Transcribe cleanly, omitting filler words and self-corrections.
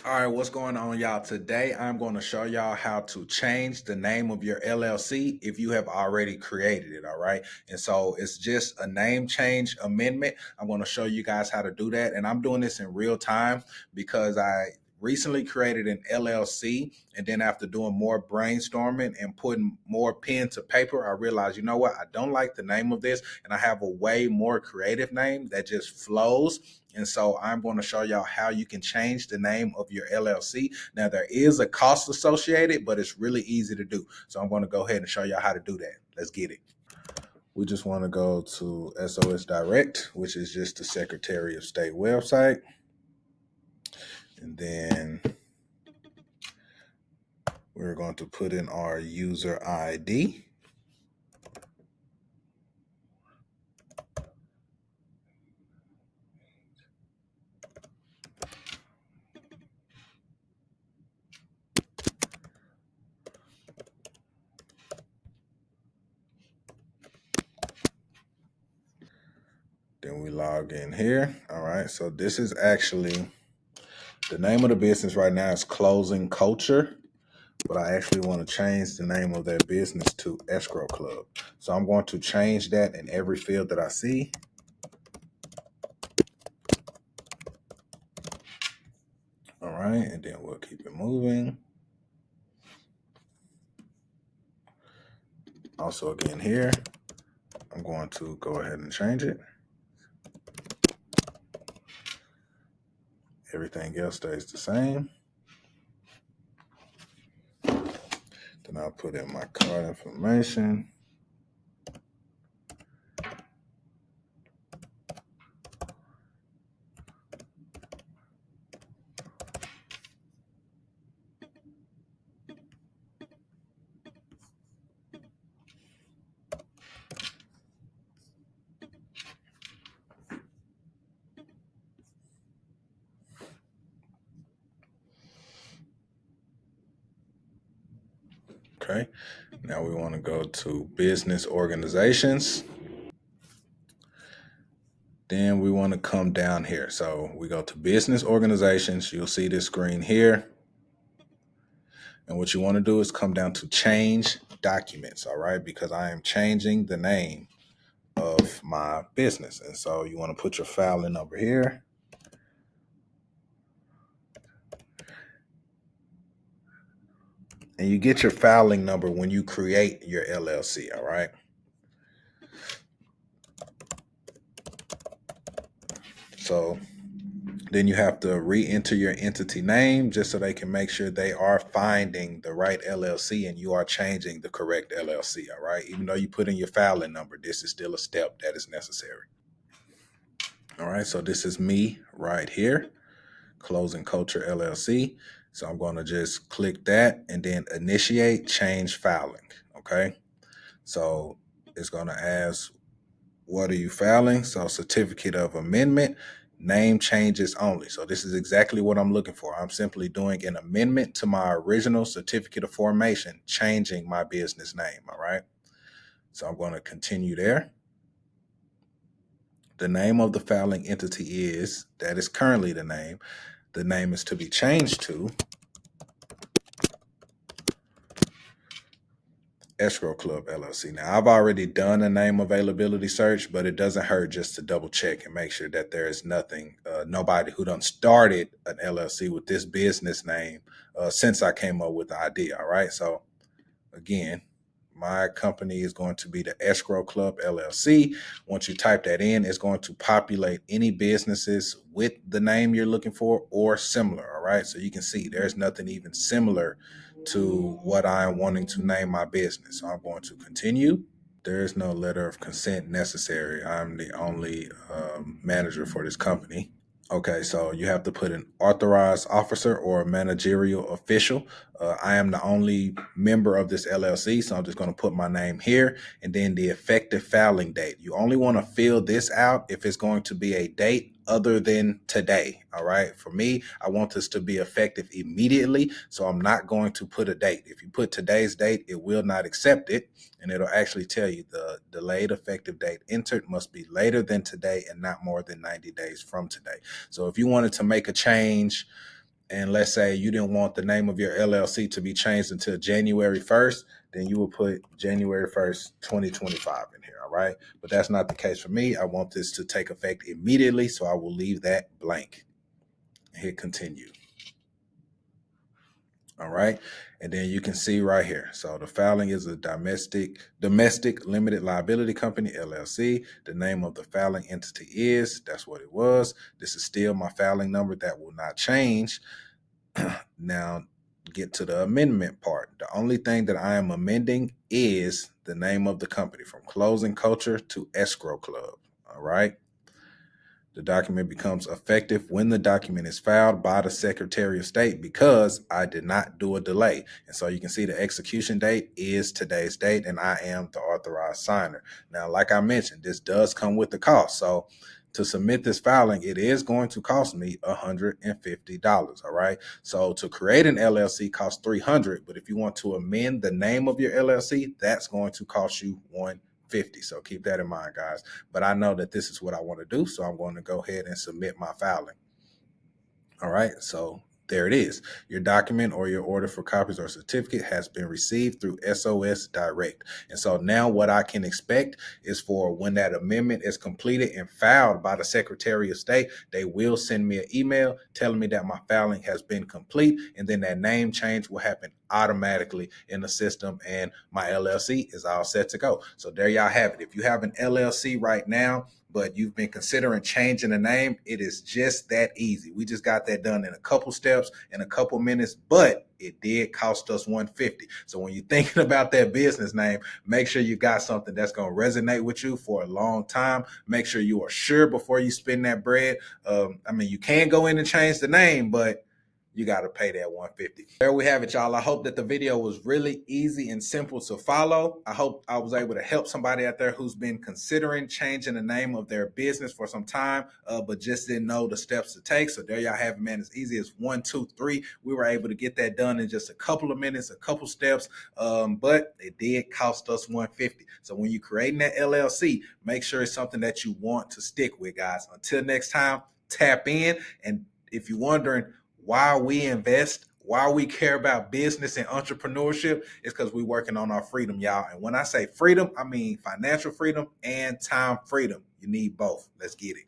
All right, what's going on, y'all? Today, I'm going to show y'all how to change the name of your LLC if you have already created it. All right. And so it's just a name change amendment. I'm going to show you guys how to do that. And I'm doing this in real time because I recently created an LLC. And then after doing more brainstorming and putting more pen to paper, I realized, you know what? I don't like the name of this. And I have a way more creative name that just flows. And so I'm going to show y'all how you can change the name of your LLC. Now, there is a cost associated, but it's really easy to do. So I'm going to go ahead and show y'all how to do that. Let's get it. We just want to go to SOS Direct, which is just the Secretary of State website. And then we're going to put in our user ID. Then we log in here. All right. So this is actually the name of the business right now is Closing Culture, but I actually want to change the name of that business to Escrow Club. So I'm going to change that in every field that I see. All right. And then we'll keep it moving. Also, again, here, I'm going to go ahead and change it. Everything else stays the same. Then I'll put in my card information. Okay. Now we want to go to business organizations. Then we want to come down here. So we go to business organizations. You'll see this screen here. And what you want to do is come down to change documents, all right? Because I am changing the name of my business. And so you want to put your filing number here. And you get your filing number when you create your LLC, all right? So then you have to re-enter your entity name just so they can make sure they are finding the right LLC and you are changing the correct LLC, all right? Even though you put in your filing number, this is still a step that is necessary. All right, so this is me right here, Closing Culture LLC. So I'm going to just click that and then initiate change filing, okay? So it's going to ask, what are you filing? So certificate of amendment, name changes only. So this is exactly what I'm looking for. I'm simply doing an amendment to my original certificate of formation, changing my business name, all right? So I'm going to continue there. The name of the filing entity that is currently the name. The name is to be changed to Escrow Club LLC. Now, I've already done a name availability search, but it doesn't hurt just to double check and make sure that there is nobody who done started an LLC with this business name since I came up with the idea. All right. So again, my company is going to be the Escrow Club LLC. Once you type that in, it's going to populate any businesses with the name you're looking for or similar. All right. So you can see there's nothing even similar to what I'm wanting to name my business. So I'm going to continue. There is no letter of consent necessary. I'm the only manager for this company. Okay, so you have to put an authorized officer or a managerial official. I am the only member of this LLC, so I'm just going to put my name here and then the effective filing date. You only want to fill this out if it's going to be a date other than today. All right. For me, I want this to be effective immediately, so I'm not going to put a date. If you put today's date, it will not accept it, and it'll actually tell you the delayed effective date entered must be later than today and not more than 90 days from today. So if you wanted to make a change and let's say you didn't want the name of your LLC to be changed until January 1st, then you will put January 1st, 2025 in here, all right? But that's not the case for me. I want this to take effect immediately, so I will leave that blank. Hit continue. All right. And then you can see right here. So the filing is a domestic limited liability company, LLC. The name of the filing entity that's what it was. This is still my filing number. That will not change. Now get to the amendment part. The only thing that I am amending is the name of the company, from Closing Culture to Escrow Club. All right. The document becomes effective when the document is filed by the Secretary of State, because I did not do a delay. And so you can see the execution date is today's date, and I am the authorized signer. Now, like I mentioned, this does come with the cost. So to submit this filing, it is going to cost me $150. All right. So to create an LLC costs $300, but if you want to amend the name of your LLC, that's going to cost you $150. So keep that in mind, guys. But I know that this is what I want to do, so I'm going to go ahead and submit my filing. All right, so there it is. Your document or your order for copies or certificate has been received through SOS Direct. And so now what I can expect is, for when that amendment is completed and filed by the Secretary of State, they will send me an email telling me that my filing has been complete, and then that name change will happen automatically in the system, and my LLC is all set to go. So there y'all have it. If you have an LLC right now, but you've been considering changing the name, it is just that easy. We just got that done in a couple steps, in a couple minutes, but it did cost us $150. So when you're thinking about that business name, make sure you got something that's going to resonate with you for a long time. Make sure you are sure before you spend that bread. You can go in and change the name, but you got to pay that $150. There we have it, y'all. I hope that the video was really easy and simple to follow. I hope I was able to help somebody out there who's been considering changing the name of their business for some time, but just didn't know the steps to take. So there y'all have it, man. As easy as 1, 2, 3. We were able to get that done in just a couple of minutes, a couple steps, but it did cost us $150. So when you're creating that LLC, make sure it's something that you want to stick with, guys. Until next time, tap in. And if you're wondering why we invest, why we care about business and entrepreneurship, is because we're working on our freedom, y'all. And when I say freedom, I mean financial freedom and time freedom. You need both. Let's get it.